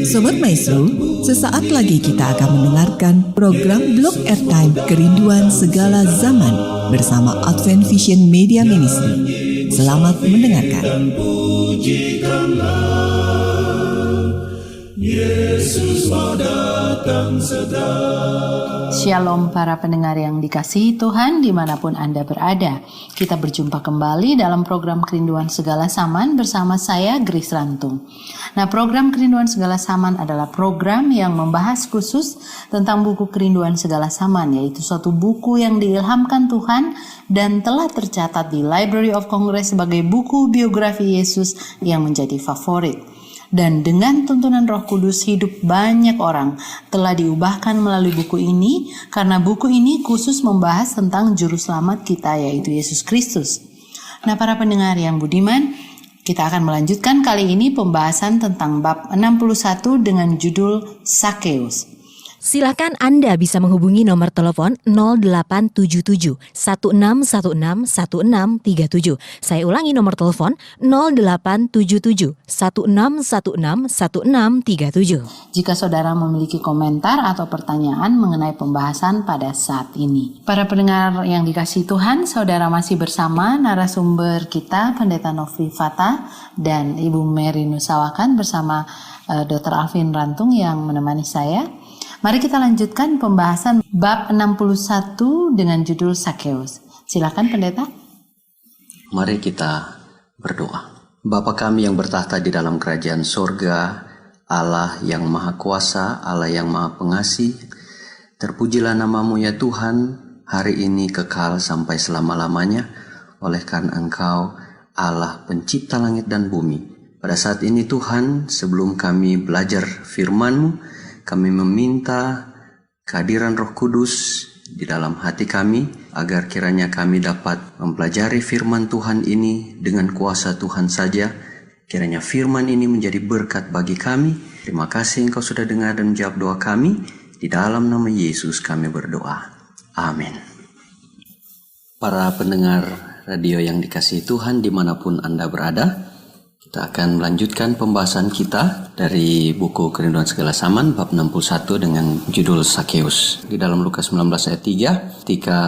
Sobat Maestro, sesaat lagi kita akan mendengarkan program Blog Airtime Kerinduan Segala Zaman bersama Advent Vision Media Ministry. Selamat mendengarkan. Yesus mau datang segera. Shalom para pendengar yang dikasihi Tuhan dimanapun Anda berada. Kita berjumpa kembali dalam program Kerinduan Segala Zaman bersama saya Grace Rantung. Nah, program Kerinduan Segala Zaman adalah program yang membahas khusus tentang buku Kerinduan Segala Zaman, yaitu suatu buku yang diilhamkan Tuhan dan telah tercatat di Library of Congress sebagai buku biografi Yesus yang menjadi favorit. Dan dengan tuntunan Roh Kudus, hidup banyak orang telah diubahkan melalui buku ini, karena buku ini khusus membahas tentang juru selamat kita, yaitu Yesus Kristus. Nah, para pendengar yang budiman, kita akan melanjutkan kali ini pembahasan tentang bab 61 dengan judul Sakeus. Silakan Anda bisa menghubungi nomor telepon 0877 1616 1637. Saya ulangi nomor telepon 0877 1616 1637. Jika saudara memiliki komentar atau pertanyaan mengenai pembahasan pada saat ini. Para pendengar yang dikasihi Tuhan, saudara masih bersama narasumber kita, Pendeta Nofri Fata dan Ibu Mary Nusawakan bersama Dr. Alvin Rantung yang menemani saya. Mari kita lanjutkan pembahasan bab 61 dengan judul Sakeus. Silakan Pendeta. Mari kita berdoa. Bapa kami yang bertahta di dalam kerajaan sorga, Allah yang maha kuasa, Allah yang maha pengasih, terpujilah namamu ya Tuhan, hari ini kekal sampai selama-lamanya, oleh karena Engkau Allah pencipta langit dan bumi. Pada saat ini Tuhan, sebelum kami belajar firman-Mu, kami meminta kehadiran Roh Kudus di dalam hati kami, agar kiranya kami dapat mempelajari firman Tuhan ini dengan kuasa Tuhan saja. Kiranya firman ini menjadi berkat bagi kami. Terima kasih Engkau sudah dengar dan menjawab doa kami. Di dalam nama Yesus kami berdoa. Amin. Para pendengar radio yang dikasihi Tuhan dimanapun Anda berada, kita akan melanjutkan pembahasan kita dari buku Kerinduan Segala Zaman bab 61 dengan judul Sakeus. Di dalam Lukas 19 ayat 3, ketika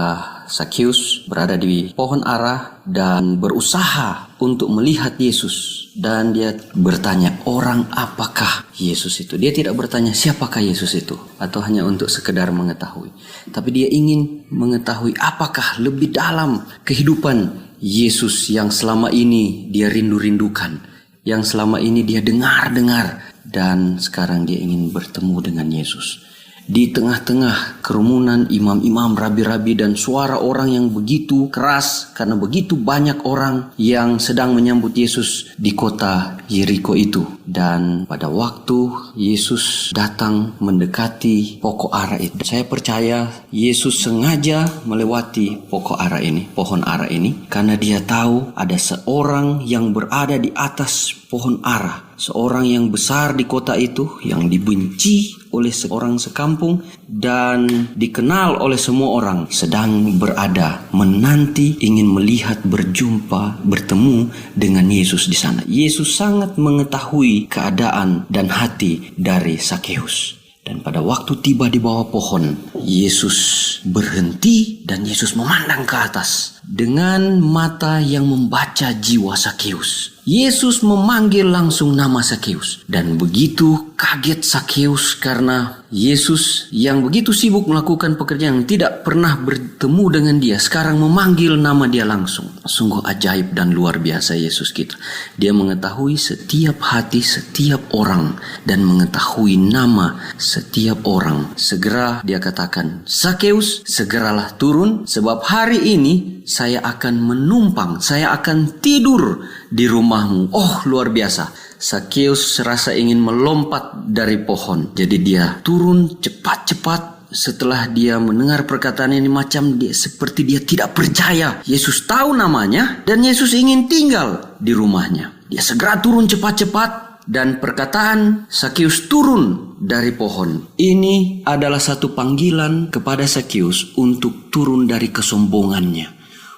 Sakeus berada di pohon ara dan berusaha untuk melihat Yesus, dan dia bertanya, orang apakah Yesus itu? Dia tidak bertanya siapakah Yesus itu, atau hanya untuk sekedar mengetahui, tapi dia ingin mengetahui apakah lebih dalam kehidupan Yesus yang selama ini dia rindu-rindukan, yang selama ini dia dengar-dengar, dan sekarang dia ingin bertemu dengan Yesus. Di tengah-tengah kerumunan imam-imam, rabi-rabi, dan suara orang yang begitu keras, karena begitu banyak orang yang sedang menyambut Yesus di kota Yeriko itu. Dan pada waktu Yesus datang mendekati pokok ara itu, saya percaya Yesus sengaja melewati pokok ara ini, pohon ara ini, karena dia tahu ada seorang yang berada di atas pohon ara, seorang yang besar di kota itu, yang dibenci oleh seorang sekampung dan dikenal oleh semua orang, sedang berada menanti, ingin melihat, berjumpa, bertemu dengan Yesus di sana. Yesus sangat mengetahui keadaan dan hati dari Sakeus. Dan pada waktu tiba di bawah pohon, Yesus berhenti dan Yesus memandang ke atas dengan mata yang membaca jiwa Sakeus. Yesus memanggil langsung nama Sakeus, dan begitu kaget Sakeus karena Yesus yang begitu sibuk melakukan pekerjaan yang tidak pernah bertemu dengan dia, sekarang memanggil nama dia langsung. Sungguh ajaib dan luar biasa Yesus kita. Dia mengetahui setiap hati setiap orang dan mengetahui nama setiap orang. Segera dia katakan, Sakeus, segeralah turun, sebab hari ini saya akan menumpang, saya akan tidur di rumahmu. Oh, luar biasa. Sakeus serasa ingin melompat dari pohon. Jadi dia turun cepat-cepat. Setelah dia mendengar perkataan ini, macam dia seperti dia tidak percaya. Yesus tahu namanya dan Yesus ingin tinggal di rumahnya. Dia segera turun cepat-cepat dan perkataan Sakeus turun dari pohon. Ini adalah satu panggilan kepada Sakeus untuk turun dari kesombongannya,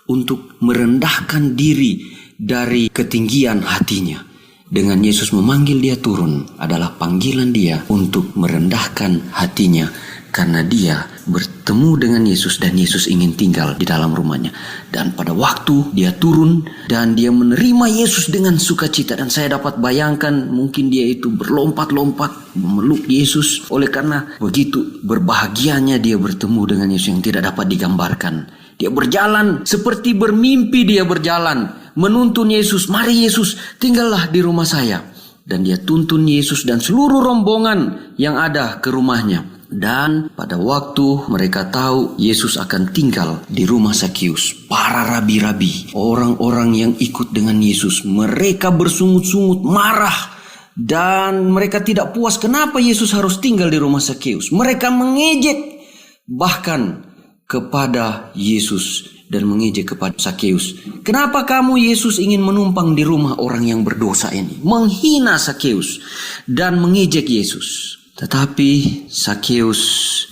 untuk merendahkan diri dari ketinggian hatinya. dengan Yesus memanggil dia turun adalah panggilan dia untuk merendahkan hatinya, karena dia bertemu dengan Yesus dan Yesus ingin tinggal di dalam rumahnya. Dan pada waktu dia turun dan dia menerima Yesus dengan sukacita, dan saya dapat bayangkan mungkin dia itu berlompat-lompat memeluk Yesus, oleh karena begitu berbahagianya dia bertemu dengan Yesus yang tidak dapat digambarkan. Dia berjalan seperti bermimpi, dia berjalan menuntun Yesus, mari Yesus tinggallah di rumah saya. Dan dia tuntun Yesus dan seluruh rombongan yang ada ke rumahnya. Dan pada waktu mereka tahu Yesus akan tinggal di rumah Sakeus, para rabi-rabi, orang-orang yang ikut dengan Yesus, mereka bersungut-sungut marah. Dan mereka tidak puas kenapa Yesus harus tinggal di rumah Sakeus. Mereka mengejek bahkan kepada Yesus dan mengejek kepada Sakeus. Kenapa kamu Yesus ingin menumpang di rumah orang yang berdosa ini? Menghina Sakeus dan mengejek Yesus. Tetapi Sakeus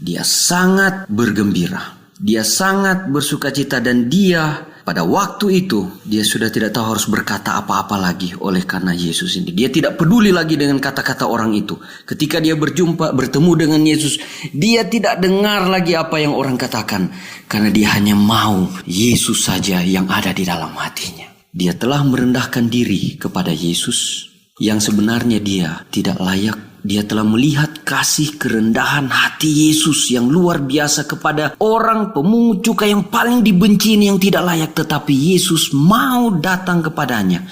dia sangat bergembira, dia sangat bersukacita, dan dia pada waktu itu dia sudah tidak tahu harus berkata apa-apa lagi oleh karena Yesus ini. Dia tidak peduli lagi dengan kata-kata orang itu. Ketika dia bertemu dengan Yesus, dia tidak dengar lagi apa yang orang katakan, karena dia hanya mau Yesus saja yang ada di dalam hatinya. Dia telah merendahkan diri kepada Yesus yang sebenarnya dia tidak layak. Dia telah melihat kasih kerendahan hati Yesus yang luar biasa kepada orang pemungut cukai yang paling dibenci, yang tidak layak. Tetapi Yesus mau datang kepadanya,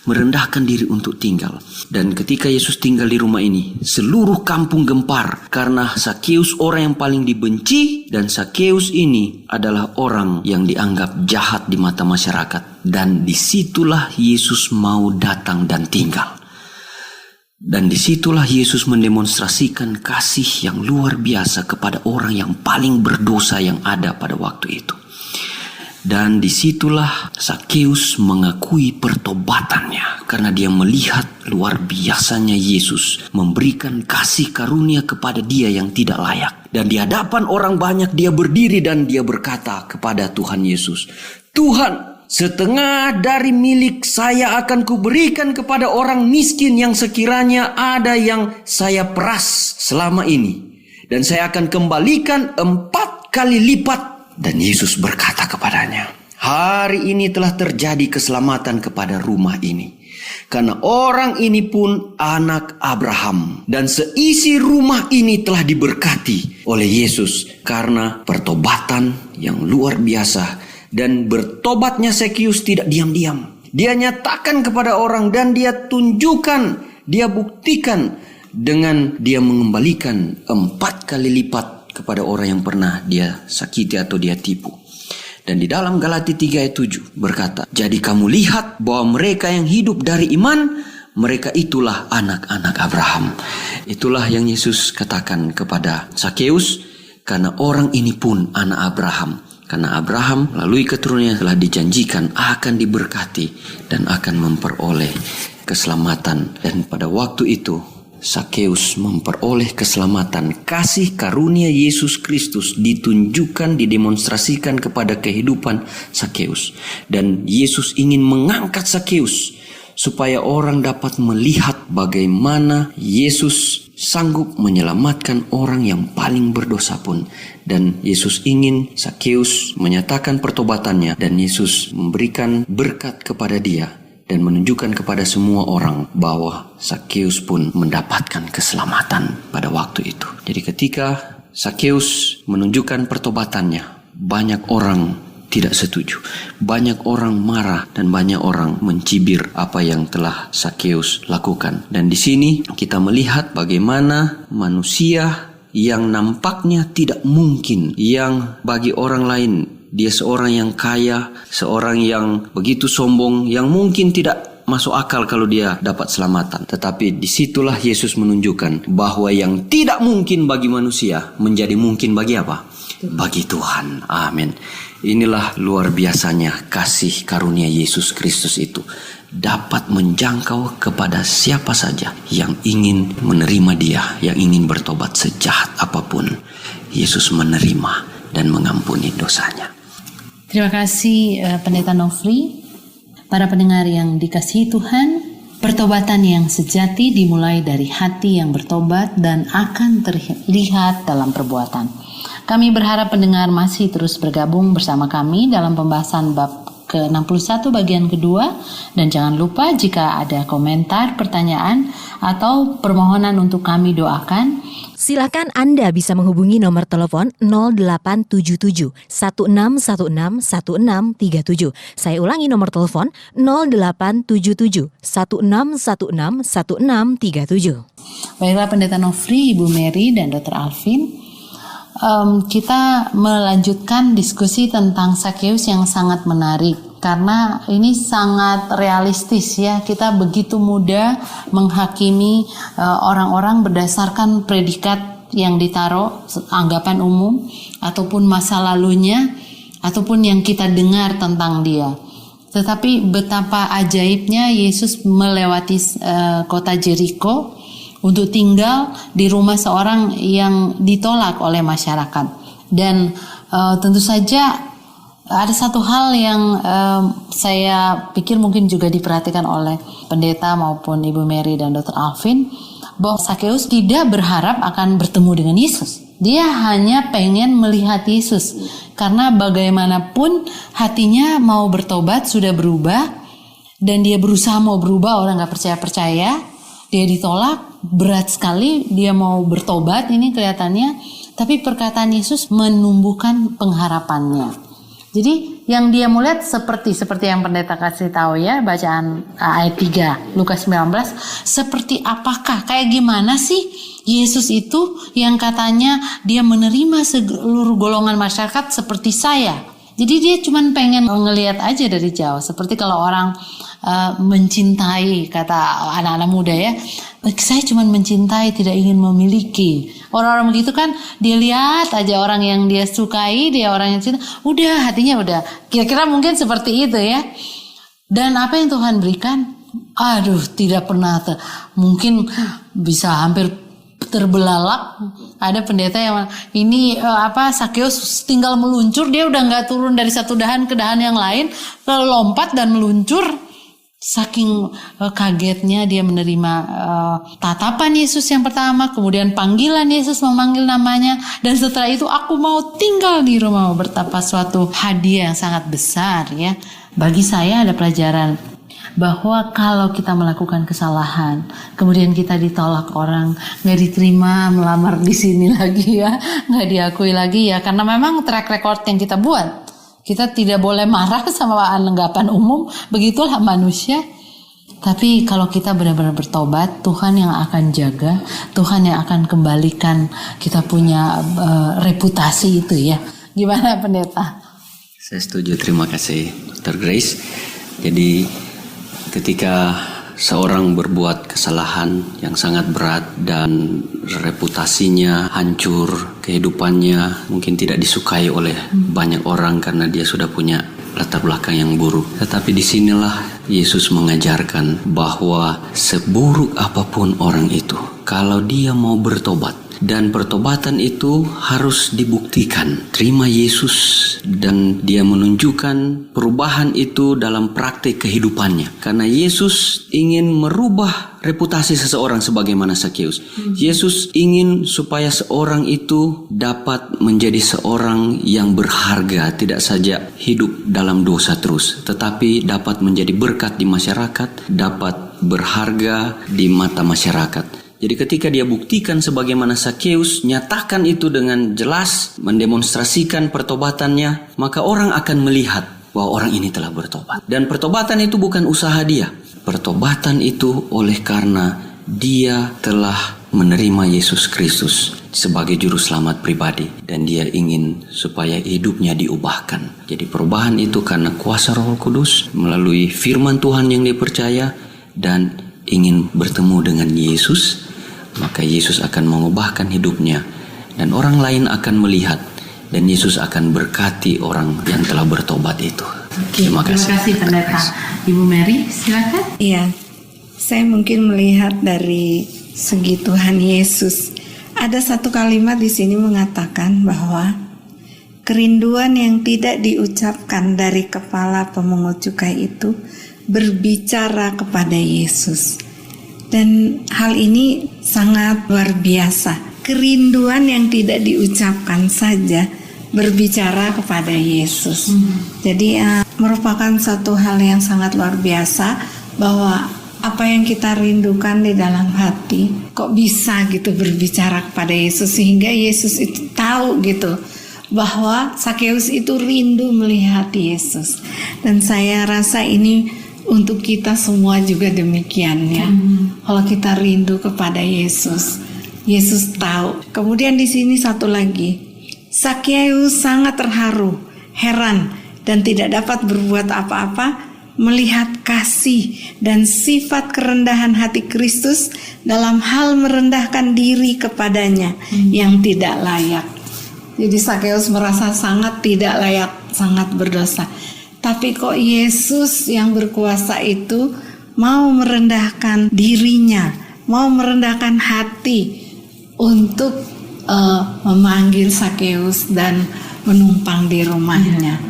merendahkan diri untuk tinggal. Dan ketika Yesus tinggal di rumah ini, seluruh kampung gempar karena Sakeus orang yang paling dibenci, dan Sakeus ini adalah orang yang dianggap jahat di mata masyarakat. Dan disitulah Yesus mau datang dan tinggal. Dan disitulah Yesus mendemonstrasikan kasih yang luar biasa kepada orang yang paling berdosa yang ada pada waktu itu. Dan disitulah Sakeus mengakui pertobatannya, karena dia melihat luar biasanya Yesus memberikan kasih karunia kepada dia yang tidak layak. Dan di hadapan orang banyak dia berdiri dan dia berkata kepada Tuhan Yesus, "Tuhan, setengah dari milik saya akan kuberikan kepada orang miskin yang sekiranya ada yang saya peras selama ini. Dan saya akan kembalikan 4 kali lipat." Dan Yesus berkata kepadanya, "Hari ini telah terjadi keselamatan kepada rumah ini. Karena orang ini pun anak Abraham. Dan seisi rumah ini telah diberkati oleh Yesus karena pertobatan yang luar biasa." Dan bertobatnya Sakeus tidak diam-diam. Dia nyatakan kepada orang dan dia tunjukkan, dia buktikan dengan dia mengembalikan 4 kali lipat kepada orang yang pernah dia sakiti atau dia tipu. Dan di dalam Galati 3 ayat 7 berkata, "Jadi kamu lihat bahwa mereka yang hidup dari iman, mereka itulah anak-anak Abraham." Itulah yang Yesus katakan kepada Sakeus, karena orang ini pun anak Abraham. Karena Abraham melalui keturunannya telah dijanjikan akan diberkati dan akan memperoleh keselamatan. Dan pada waktu itu Sakeus memperoleh keselamatan. Kasih karunia Yesus Kristus ditunjukkan, didemonstrasikan kepada kehidupan Sakeus. Dan Yesus ingin mengangkat Sakeus supaya orang dapat melihat bagaimana Yesus sanggup menyelamatkan orang yang paling berdosa pun. Dan Yesus ingin Sakeus menyatakan pertobatannya, dan Yesus memberikan berkat kepada dia dan menunjukkan kepada semua orang bahwa Sakeus pun mendapatkan keselamatan pada waktu itu. Jadi ketika Sakeus menunjukkan pertobatannya, banyak orang tidak setuju. Banyak orang marah dan banyak orang mencibir apa yang telah Sakeus lakukan. Dan di sini kita melihat bagaimana manusia yang nampaknya tidak mungkin, yang bagi orang lain dia seorang yang kaya, seorang yang begitu sombong, yang mungkin tidak masuk akal kalau dia dapat selamatan. Tetapi disitulah Yesus menunjukkan bahwa yang tidak mungkin bagi manusia menjadi mungkin bagi apa? Bagi Tuhan. Amin. Inilah luar biasanya kasih karunia Yesus Kristus itu dapat menjangkau kepada siapa saja yang ingin menerima dia, yang ingin bertobat sejahat apapun. Yesus menerima dan mengampuni dosanya. Terima kasih Pendeta Nofri. Para pendengar yang dikasihi Tuhan, Pertobatan yang sejati dimulai dari hati yang bertobat dan akan terlihat dalam perbuatan. Kami berharap pendengar masih terus bergabung bersama kami dalam pembahasan bab ke-61 bagian kedua, dan jangan lupa jika ada komentar, pertanyaan, atau permohonan untuk kami doakan, silakan Anda bisa menghubungi nomor telepon 0877 1616 1637. Saya ulangi nomor telepon 0877 1616 1637. Baiklah Pendeta Nofri, Ibu Mary, dan Dr. Alvin, kita melanjutkan diskusi tentang Sakeus yang sangat menarik karena ini sangat realistis ya. Kita begitu mudah menghakimi orang-orang berdasarkan predikat yang ditaruh, anggapan umum ataupun masa lalunya ataupun yang kita dengar tentang dia. Tetapi betapa ajaibnya Yesus melewati kota Jericho untuk tinggal di rumah seorang yang ditolak oleh masyarakat. Dan tentu saja ada satu hal yang saya pikir mungkin juga diperhatikan oleh pendeta maupun Ibu Mary dan Dr. Alvin, bahwa Sakeus tidak berharap akan bertemu dengan Yesus. Dia hanya pengen melihat Yesus, karena bagaimanapun hatinya mau bertobat, sudah berubah, dan dia berusaha mau berubah, orang gak percaya-percaya, dia ditolak, berat sekali, dia mau bertobat ini kelihatannya, tapi perkataan Yesus menumbuhkan pengharapannya. Jadi yang dia mau lihat seperti yang pendeta kasih tahu ya, bacaan ayat 3 Lukas 19, seperti apakah, kayak gimana sih Yesus itu yang katanya dia menerima seluruh golongan masyarakat seperti saya. Jadi dia cuma pengen ngelihat aja dari jauh, seperti kalau orang mencintai, kata anak-anak muda ya, saya cuma mencintai, tidak ingin memiliki. Orang-orang begitu kan, dia lihat aja orang yang dia sukai, dia orang yang cinta, udah hatinya udah. Kira-kira mungkin seperti itu ya. Dan apa yang Tuhan berikan, aduh tidak pernah mungkin bisa hampir terbelalak. Ada pendeta yang ini Sakeus tinggal meluncur, dia udah nggak turun dari satu dahan ke dahan yang lain, lalu lompat dan meluncur. Saking kagetnya dia menerima tatapan Yesus yang pertama, kemudian panggilan Yesus memanggil namanya, dan setelah itu aku mau tinggal di rumah. Betapa suatu hadiah yang sangat besar ya. Bagi saya ada pelajaran bahwa kalau kita melakukan kesalahan, kemudian kita ditolak orang, nggak diterima, melamar di sini lagi ya, nggak diakui lagi ya, karena memang track record yang kita buat. Kita tidak boleh marah sama anggapan umum, begitulah manusia. Tapi kalau kita benar-benar bertobat, Tuhan yang akan jaga, Tuhan yang akan kembalikan kita punya reputasi itu ya. Gimana pendeta? Saya setuju, terima kasih Dr. Grace. Jadi ketika seorang berbuat kesalahan yang sangat berat dan reputasinya hancur, kehidupannya mungkin tidak disukai oleh banyak orang karena dia sudah punya latar belakang yang buruk. Tetapi disinilah Yesus mengajarkan bahwa seburuk apapun orang itu, kalau dia mau bertobat, dan pertobatan itu harus dibuktikan, terima Yesus, dan dia menunjukkan perubahan itu dalam praktik kehidupannya. Karena Yesus ingin merubah reputasi seseorang sebagaimana Sakeus. Yesus ingin supaya seorang itu dapat menjadi seorang yang berharga, tidak saja hidup dalam dosa terus, tetapi dapat menjadi berkat di masyarakat, dapat berharga di mata masyarakat. Jadi ketika dia buktikan sebagaimana Sakeus, nyatakan itu dengan jelas, mendemonstrasikan pertobatannya, maka orang akan melihat bahwa orang ini telah bertobat. Dan pertobatan itu bukan usaha dia. Pertobatan itu oleh karena dia telah menerima Yesus Kristus sebagai juru selamat pribadi, dan dia ingin supaya hidupnya diubahkan. Jadi perubahan itu karena kuasa Roh Kudus melalui firman Tuhan yang dia percaya dan ingin bertemu dengan Yesus. Maka Yesus akan mengubahkan hidupnya dan orang lain akan melihat, dan Yesus akan berkati orang yang telah bertobat itu. Terima kasih. Terima kasih pendeta. Ibu Mary, silakan. Iya, saya mungkin melihat dari segi Tuhan Yesus. Ada satu kalimat di sini mengatakan bahwa kerinduan yang tidak diucapkan dari kepala pemungut cukai itu berbicara kepada Yesus. Dan hal ini sangat luar biasa. Kerinduan yang tidak diucapkan saja berbicara kepada Yesus. Jadi merupakan satu hal yang sangat luar biasa, bahwa apa yang kita rindukan di dalam hati kok bisa gitu berbicara kepada Yesus, sehingga Yesus itu tahu gitu bahwa Sakeus itu rindu melihat Yesus. Dan saya rasa ini untuk kita semua juga demikian ya. Kalau kita rindu kepada Yesus, Yesus tahu. Kemudian di sini satu lagi, Sakeus sangat terharu, heran, dan tidak dapat berbuat apa-apa melihat kasih dan sifat kerendahan hati Kristus dalam hal merendahkan diri kepadanya yang tidak layak. Jadi Sakeus merasa sangat tidak layak, sangat berdosa. Tapi kok Yesus yang berkuasa itu mau merendahkan dirinya, mau merendahkan hati untuk memanggil Sakeus dan menumpang di rumahnya.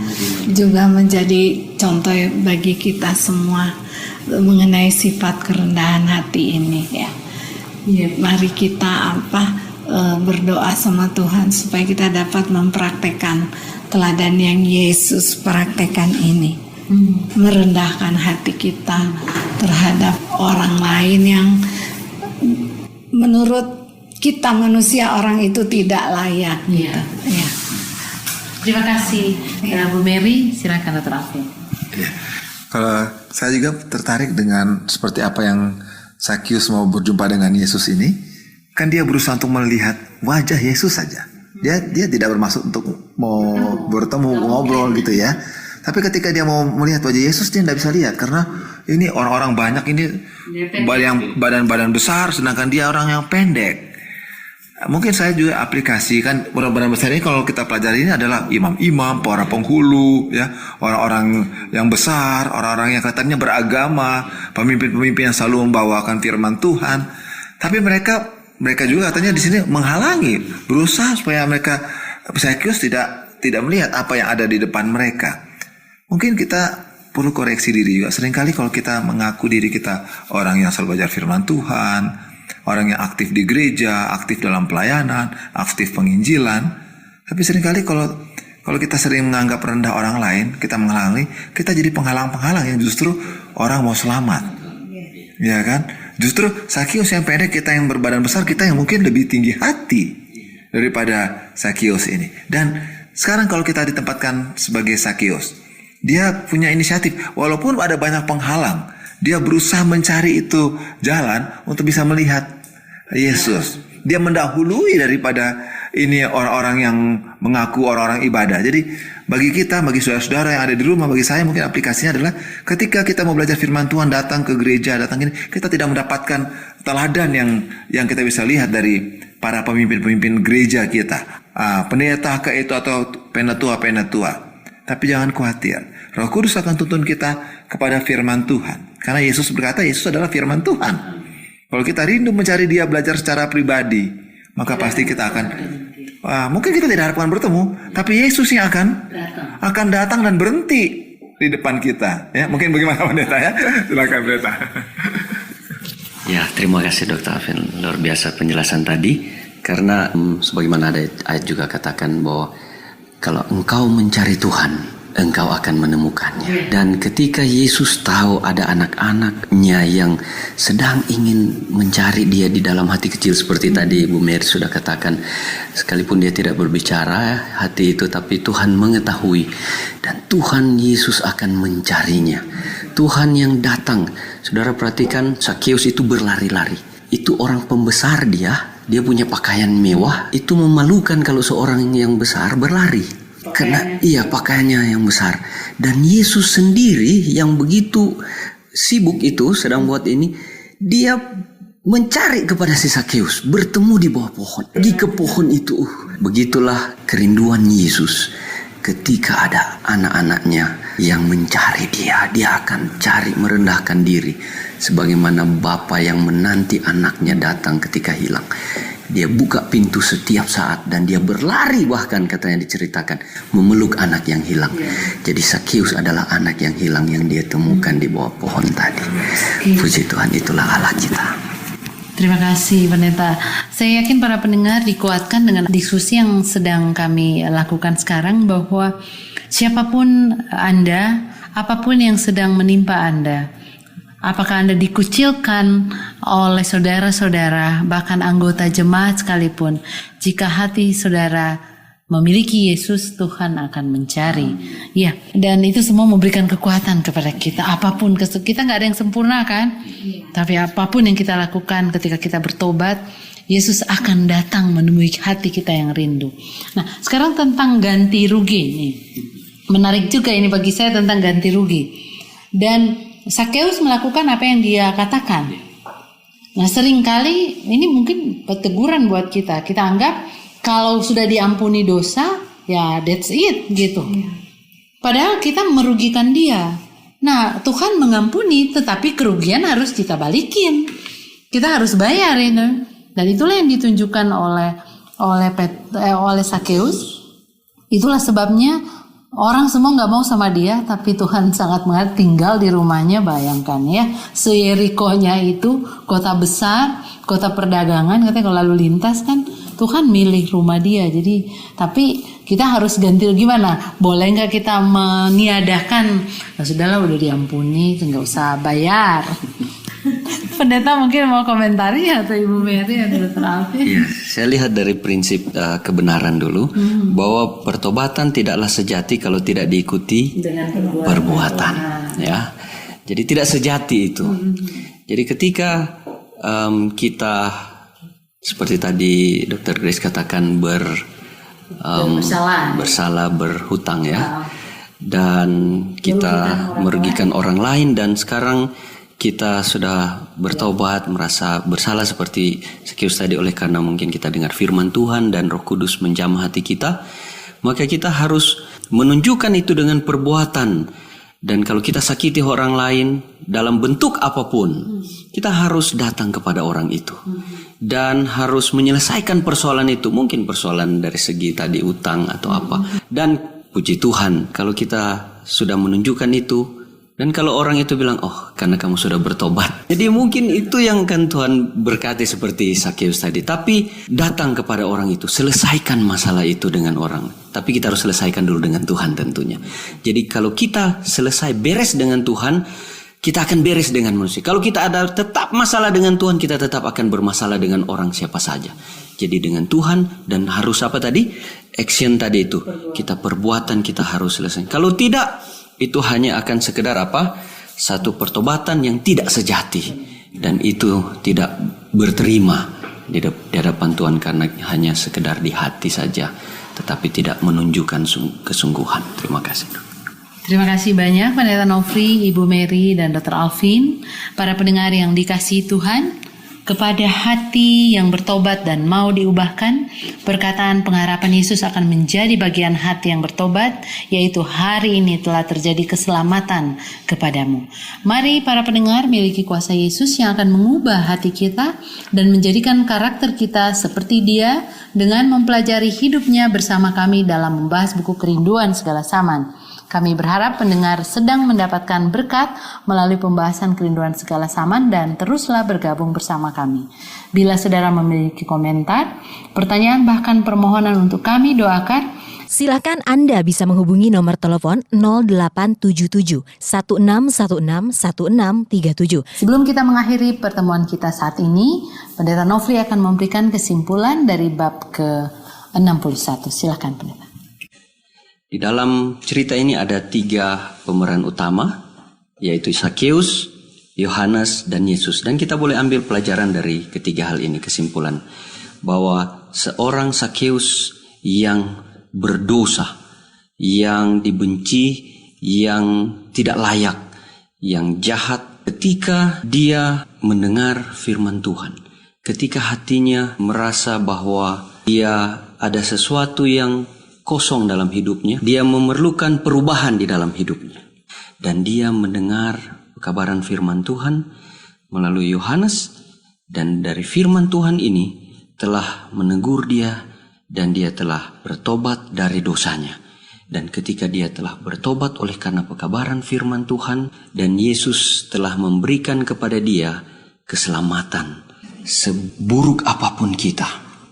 Juga menjadi contoh bagi kita semua mengenai sifat kerendahan hati ini ya. Mari kita berdoa sama Tuhan supaya kita dapat mempraktekkan teladan yang Yesus praktekkan ini. Merendahkan hati kita terhadap orang lain yang menurut kita manusia orang itu tidak layak. Iya. Ya. Terima kasih Bu Mary, silakan Dr. Alvin. Ya. Kalau saya juga tertarik dengan seperti apa yang Sakeus mau berjumpa dengan Yesus ini, kan dia berusaha untuk melihat wajah Yesus saja. Dia tidak bermaksud untuk mau bertemu ngobrol gitu ya. Tapi ketika dia mau melihat wajah Yesus, dia tidak bisa lihat karena ini orang-orang banyak ini yang badan-badan besar, sedangkan dia orang yang pendek. Mungkin saya juga aplikasikan badan-badan besar ini kalau kita pelajari ini adalah imam-imam, para penghulu, ya, orang-orang yang besar, orang-orang yang katanya beragama, pemimpin-pemimpin yang selalu membawakan firman Tuhan. Tapi mereka juga katanya di sini menghalangi, berusaha supaya Sakeus tidak melihat apa yang ada di depan mereka. Mungkin kita perlu koreksi diri juga. Seringkali kalau kita mengaku diri kita orang yang selalu belajar firman Tuhan, orang yang aktif di gereja, aktif dalam pelayanan, aktif penginjilan. Tapi seringkali kalau kita sering menganggap rendah orang lain, kita menghalangi, kita jadi penghalang-penghalang yang justru orang mau selamat. Ya kan? Justru Sakeus yang pendek, kita yang berbadan besar, kita yang mungkin lebih tinggi hati daripada Sakeus ini. Dan sekarang kalau kita ditempatkan sebagai Sakeus, dia punya inisiatif. Walaupun ada banyak penghalang, dia berusaha mencari itu jalan untuk bisa melihat Yesus. Dia mendahului daripada ini orang-orang yang mengaku orang-orang ibadah. Jadi bagi kita, bagi saudara-saudara yang ada di rumah, bagi saya mungkin aplikasinya adalah ketika kita mau belajar firman Tuhan, datang ke gereja, datang ini, kita tidak mendapatkan teladan yang kita bisa lihat dari para pemimpin-pemimpin gereja kita, pendeta ke itu atau penatua. Tapi jangan khawatir, Roh Kudus akan tuntun kita kepada firman Tuhan. Karena Yesus berkata, Yesus adalah firman Tuhan. Kalau kita rindu mencari dia, belajar secara pribadi, maka pasti kita akan mungkin kita tidak harapkan bertemu, tapi Yesus yang akan datang dan berhenti di depan kita. Ya, mungkin bagaimana pendeta ya? Silakan pendeta. Ya, terima kasih Dr. Alvin, luar biasa penjelasan tadi. Karena sebagaimana ada ayat juga katakan bahwa kalau engkau mencari Tuhan, engkau akan menemukannya. Dan ketika Yesus tahu ada anak-anaknya yang sedang ingin mencari dia di dalam hati kecil, seperti tadi Bu Mary sudah katakan, sekalipun dia tidak berbicara hati itu, tapi Tuhan mengetahui. Dan Tuhan Yesus akan mencarinya. Tuhan yang datang. Saudara perhatikan, Sakeus itu berlari-lari. Itu orang pembesar dia punya pakaian mewah. Itu memalukan kalau seorang yang besar berlari. Karena pakaiannya yang besar. Dan Yesus sendiri yang begitu sibuk itu sedang buat ini, dia mencari kepada si Sakeus, bertemu di bawah pohon, pergi ke pohon itu. Begitulah kerinduan Yesus ketika ada anak-anaknya yang mencari dia akan cari merendahkan diri sebagaimana bapa yang menanti anaknya datang ketika hilang. Dia buka pintu setiap saat dan dia berlari, bahkan katanya diceritakan memeluk anak yang hilang. Jadi Sakeus adalah anak yang hilang yang dia temukan di bawah pohon tadi. Puji Tuhan, itulah Allah kita. Terima kasih Pendeta. Saya yakin para pendengar dikuatkan dengan diskusi yang sedang kami lakukan sekarang, bahwa siapapun Anda, apapun yang sedang menimpa Anda, apakah Anda dikucilkan oleh saudara-saudara, bahkan anggota jemaat sekalipun, jika hati saudara memiliki Yesus, Tuhan akan mencari. Ya, dan itu semua memberikan kekuatan kepada kita. Apapun, kita nggak ada yang sempurna kan? Tapi apapun yang kita lakukan ketika kita bertobat, Yesus akan datang menemui hati kita yang rindu. Nah, sekarang tentang ganti rugi nih. Menarik juga ini bagi saya tentang ganti rugi. Dan Sakeus melakukan apa yang dia katakan. Nah, seringkali ini mungkin teguran buat kita. Kita anggap kalau sudah diampuni dosa, ya that's it gitu. Padahal kita merugikan dia. Nah, Tuhan mengampuni, tetapi kerugian harus kita balikin. Kita harus bayar ini. Dan itulah yang ditunjukkan oleh Sakeus. Itulah sebabnya orang semua nggak mau sama dia, tapi Tuhan sangat mengerti, tinggal di rumahnya. Bayangkan ya, se-Yerikonya itu kota besar, kota perdagangan, katanya kalau lalu lintas kan, Tuhan milik rumah dia. Jadi, tapi kita harus ganti gimana? Boleh nggak kita meniadakan? Nah, sudahlah, udah diampuni, nggak usah bayar. Pendeta mungkin mau komentari atau Ibu Mary atau Dr. Alvin? Ya, saya lihat dari prinsip kebenaran dulu, bahwa pertobatan tidaklah sejati kalau tidak diikuti Dengan perbuatan. Ya, jadi tidak sejati itu. Jadi ketika kita seperti tadi Dr. Grace katakan bersalah, berhutang ya, dan kita merugikan orang lain, dan sekarang kita sudah bertobat, merasa bersalah seperti Sakeus tadi, oleh karena mungkin kita dengar firman Tuhan dan Roh Kudus menjamah hati kita, maka kita harus menunjukkan itu dengan perbuatan. Dan kalau kita sakiti orang lain dalam bentuk apapun, kita harus datang kepada orang itu dan harus menyelesaikan persoalan itu. Mungkin persoalan dari segi tadi utang atau apa. Dan puji Tuhan kalau kita sudah menunjukkan itu, dan kalau orang itu bilang, oh karena kamu sudah bertobat, jadi mungkin itu yang kan Tuhan berkati seperti Sakeus tadi. Tapi datang kepada orang itu, selesaikan masalah itu dengan orang. Tapi kita harus selesaikan dulu dengan Tuhan tentunya. Jadi kalau kita selesai beres dengan Tuhan, kita akan beres dengan manusia. Kalau kita ada tetap masalah dengan Tuhan, kita tetap akan bermasalah dengan orang siapa saja. Jadi dengan Tuhan, dan harus apa tadi? Action tadi itu. Kita perbuatan kita harus selesai. Kalau tidak, itu hanya akan sekedar apa? Satu pertobatan yang tidak sejati. Dan itu tidak berterima di hadapan Tuhan, karena hanya sekedar di hati saja, tetapi tidak menunjukkan kesungguhan. Terima kasih. Terima kasih banyak Pendeta Nofri, Ibu Mary, dan Dr. Alvin. Para pendengar yang dikasihi Tuhan, kepada hati yang bertobat dan mau diubahkan, perkataan pengharapan Yesus akan menjadi bagian hati yang bertobat, yaitu hari ini telah terjadi keselamatan kepadamu. Mari para pendengar miliki kuasa Yesus yang akan mengubah hati kita dan menjadikan karakter kita seperti Dia dengan mempelajari hidupnya bersama kami dalam membahas buku Kerinduan Segala Zaman. Kami berharap pendengar sedang mendapatkan berkat melalui pembahasan Kerinduan Segala Zaman, dan teruslah bergabung bersama kami. Bila saudara memiliki komentar, pertanyaan, bahkan permohonan untuk kami doakan, silakan Anda bisa menghubungi nomor telepon 0877 1616 1637. Sebelum kita mengakhiri pertemuan kita saat ini, Pendeta Nofri akan memberikan kesimpulan dari bab ke-61. Silakan Pendeta. Di dalam cerita ini ada 3 pemeran utama, yaitu Sakeus, Yohanes, dan Yesus. Dan kita boleh ambil pelajaran dari ketiga hal ini, kesimpulan bahwa seorang Sakeus yang berdosa, yang dibenci, yang tidak layak, yang jahat, ketika dia mendengar firman Tuhan, ketika hatinya merasa bahwa dia ada sesuatu yang kosong dalam hidupnya, dia memerlukan perubahan di dalam hidupnya, dan dia mendengar kabaran firman Tuhan melalui Yohanes, dan dari firman Tuhan ini telah menegur dia dan dia telah bertobat dari dosanya. Dan ketika dia telah bertobat oleh karena pekabaran firman Tuhan, dan Yesus telah memberikan kepada dia keselamatan, seburuk apapun kita,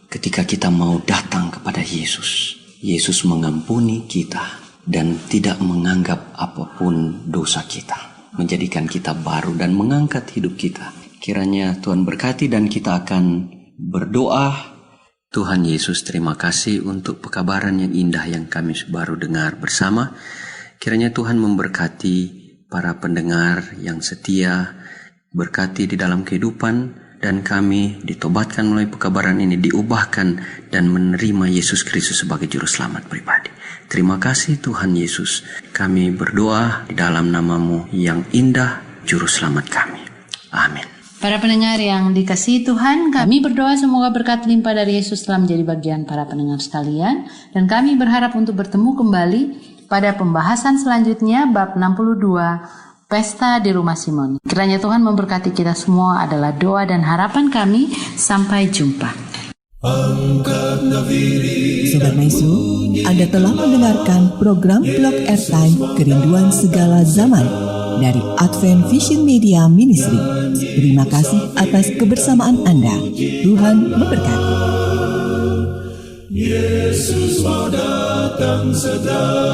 ketika kita mau datang kepada Yesus, Yesus mengampuni kita dan tidak menganggap apapun dosa kita, menjadikan kita baru dan mengangkat hidup kita. Kiranya Tuhan berkati dan kita akan berdoa. Tuhan Yesus, terima kasih untuk pekabaran yang indah yang kami baru dengar bersama. Kiranya Tuhan memberkati para pendengar yang setia, berkati di dalam kehidupan, dan kami ditobatkan melalui pekabaran ini, diubahkan dan menerima Yesus Kristus sebagai juru selamat pribadi. Terima kasih Tuhan Yesus. Kami berdoa di dalam nama-Mu yang indah, juru selamat kami. Amin. Para pendengar yang dikasihi Tuhan, kami berdoa semoga berkat limpah dari Yesus telah menjadi bagian para pendengar sekalian, dan kami berharap untuk bertemu kembali pada pembahasan selanjutnya bab 62, Pesta di Rumah Simon. Kiranya Tuhan memberkati kita semua adalah doa dan harapan kami. Sampai jumpa. Sobat Maisu, Anda telah mendengarkan program Blog Airtime Kerinduan Segala Zaman dari Advent Vision Media Ministry. Terima kasih atas kebersamaan Anda. Tuhan memberkati. Yesus mau datang segera.